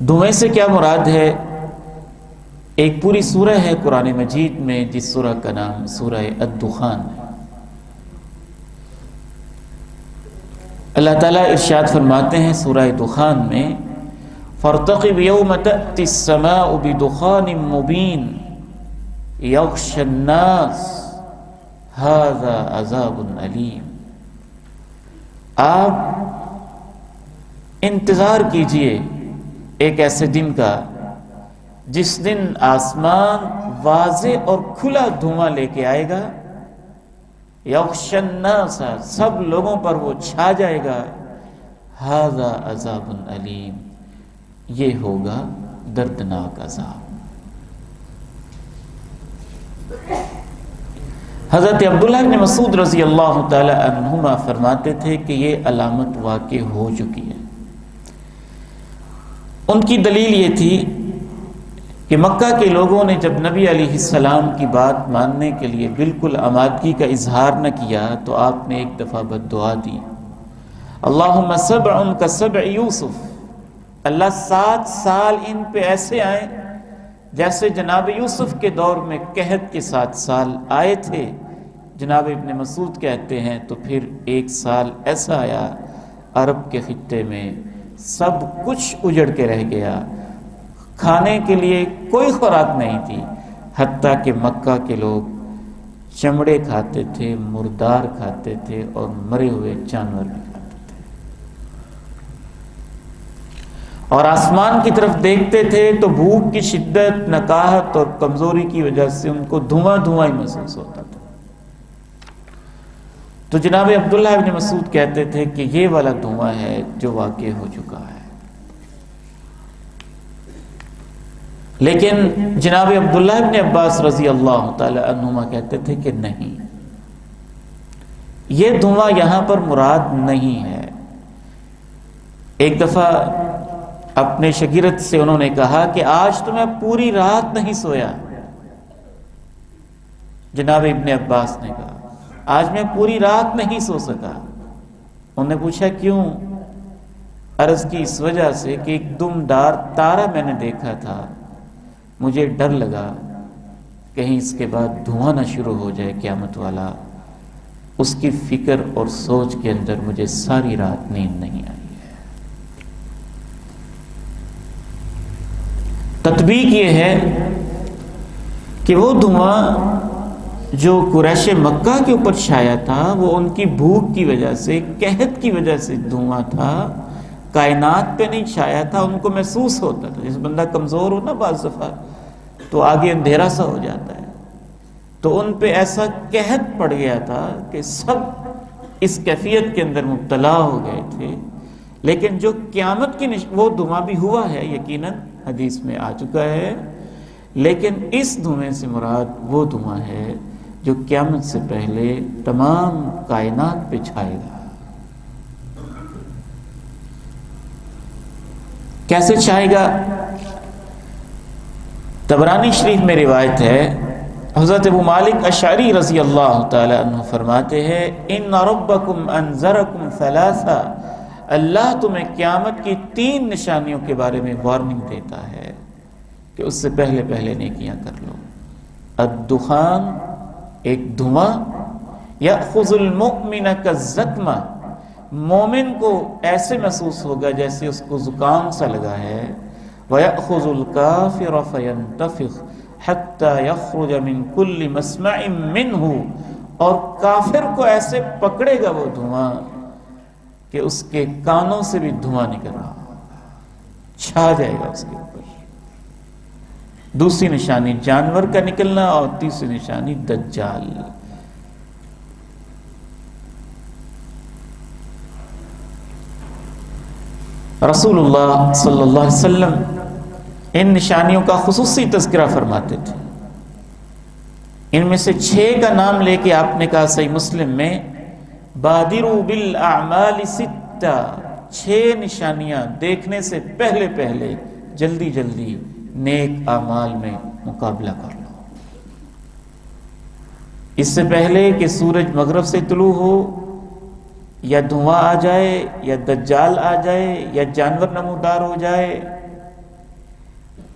دھوئیں سے کیا مراد ہے؟ ایک پوری سورہ ہے قرآن مجید میں جس سورہ کا نام سورہ الدخان ہے۔ اللہ تعالیٰ ارشاد فرماتے ہیں سورہ دخان میں، فَارْتَقِبْ يَوْمَ تَأْتِي السَّمَاءُ بِدُخَانٍ مُبِينٍ يَغْشَى النَّاسَ هَذَا عَذَابٌ أَلِيمٌ۔ آپ انتظار کیجئے ایک ایسے دن کا جس دن آسمان واضح اور کھلا دھواں لے کے آئے گا، یغشی الناس، سب لوگوں پر وہ چھا جائے گا، ھذا عذاب علیم، یہ ہوگا دردناک عذاب۔ حضرت عبداللہ بن مسعود رضی اللہ تعالی عنہما فرماتے تھے کہ یہ علامت واقع ہو چکی ہے۔ ان کی دلیل یہ تھی کہ مکہ کے لوگوں نے جب نبی علیہ السلام کی بات ماننے کے لیے بالکل آمادگی کا اظہار نہ کیا تو آپ نے ایک دفعہ بد دعا دی، اللہم سبع کسبع یوسف، اللہ 7 سال ان پہ ایسے آئیں جیسے جناب یوسف کے دور میں قحط کے 7 سال آئے تھے۔ جناب ابن مسعود کہتے ہیں تو پھر 1 سال ایسا آیا عرب کے خطے میں سب کچھ اجڑ کے رہ گیا، کھانے کے لیے کوئی خوراک نہیں تھی، حتیٰ کہ مکہ کے لوگ چمڑے کھاتے تھے، مردار کھاتے تھے اور مرے ہوئے جانور بھی کھاتے تھے، اور آسمان کی طرف دیکھتے تھے تو بھوک کی شدت، نکاہت اور کمزوری کی وجہ سے ان کو دھواں ہی محسوس ہوتا تھا۔ تو جناب عبداللہ ابن مسعود کہتے تھے کہ یہ والا دھواں ہے جو واقع ہو چکا ہے، لیکن جناب عبداللہ ابن عباس رضی اللہ تعالی عنہما کہتے تھے کہ نہیں، یہ دھواں یہاں پر مراد نہیں ہے۔ ایک دفعہ اپنے شاگرد سے انہوں نے کہا کہ آج تو میں پوری رات نہیں سویا۔ جناب ابن عباس نے کہا آج میں پوری رات نہیں سو سکا۔ انہوں نے پوچھا کیوں؟ عرض کی اس وجہ سے کہ ایک دمدار تارا میں نے دیکھا تھا، مجھے ڈر لگا کہیں اس کے بعد دھواں نہ شروع ہو جائے قیامت والا، اس کی فکر اور سوچ کے اندر مجھے ساری رات نیند نہیں آئی ہے۔ تطبیق یہ ہے کہ وہ دھواں جو قریش مکہ کے اوپر چھایا تھا وہ ان کی بھوک کی وجہ سے، قحط کی وجہ سے دھواں تھا، کائنات پہ نہیں چھایا تھا، ان کو محسوس ہوتا تھا۔ جس بندہ کمزور ہو نا بعض دفعہ تو آگے اندھیرا سا ہو جاتا ہے، تو ان پہ ایسا قحط پڑ گیا تھا کہ سب اس کیفیت کے اندر مبتلا ہو گئے تھے۔ لیکن جو قیامت کی وہ دھواں بھی ہوا ہے، یقیناً حدیث میں آ چکا ہے، لیکن اس دھویں سے مراد وہ دھواں ہے جو قیامت سے پہلے تمام کائنات پہ چھائے گا۔ کیسے چھائے گا؟ طبرانی شریف میں روایت ہے، حضرت ابو مالک اشعری رضی اللہ تعالی عنہ فرماتے ہیں، ان ربکم انذرکم ثلاثا، اللہ تمہیں قیامت کی 3 نشانیوں کے بارے میں وارننگ دیتا ہے کہ اس سے پہلے نیکیاں کر لو۔ الدخان، ایک دھواں، یأخذ المؤمن کالزکمہ، مومن کو ایسے محسوس ہوگا جیسے اس کو زکام سا لگا ہے، وَيَأْخُذُ الْكَافِرَ فَيَنْتَفِخ حَتَّى يَخْرُجَ مِنْ كُلِّ مَسْمَعٍ مِّنْهُ، اور کافر کو ایسے پکڑے گا وہ دھواں کہ اس کے کانوں سے بھی دھواں نکل رہا ہوگا، چھا جائے گا اس کے اوپر۔ دوسری نشانی جانور کا نکلنا، اور تیسری نشانی دجال۔ رسول اللہ صلی اللہ علیہ وسلم ان نشانیوں کا خصوصی تذکرہ فرماتے تھے۔ ان میں سے 6 کا نام لے کے آپ نے کہا صحیح مسلم میں، بادروا بالاعمال 6، 6 نشانیاں دیکھنے سے پہلے جلدی نیک اعمال میں مقابلہ کر لو۔ اس سے پہلے کہ سورج مغرب سے طلوع ہو، یا دھواں آ جائے، یا دجال آ جائے، یا جانور نمودار ہو جائے،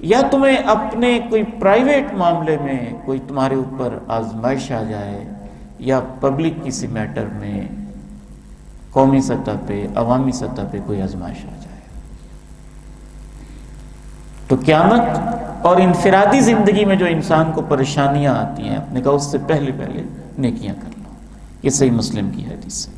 یا تمہیں اپنے کوئی پرائیویٹ معاملے میں کوئی تمہارے اوپر آزمائش آ جائے، یا پبلک کسی میٹر میں قومی سطح پہ عوامی سطح پہ کوئی آزمائش آ جائے، تو قیامت اور انفرادی زندگی میں جو انسان کو پریشانیاں آتی ہیں، اپنے کہا اس سے پہلے نیکیاں کر لو۔ یہ صحیح مسلم کی حدیث ہے۔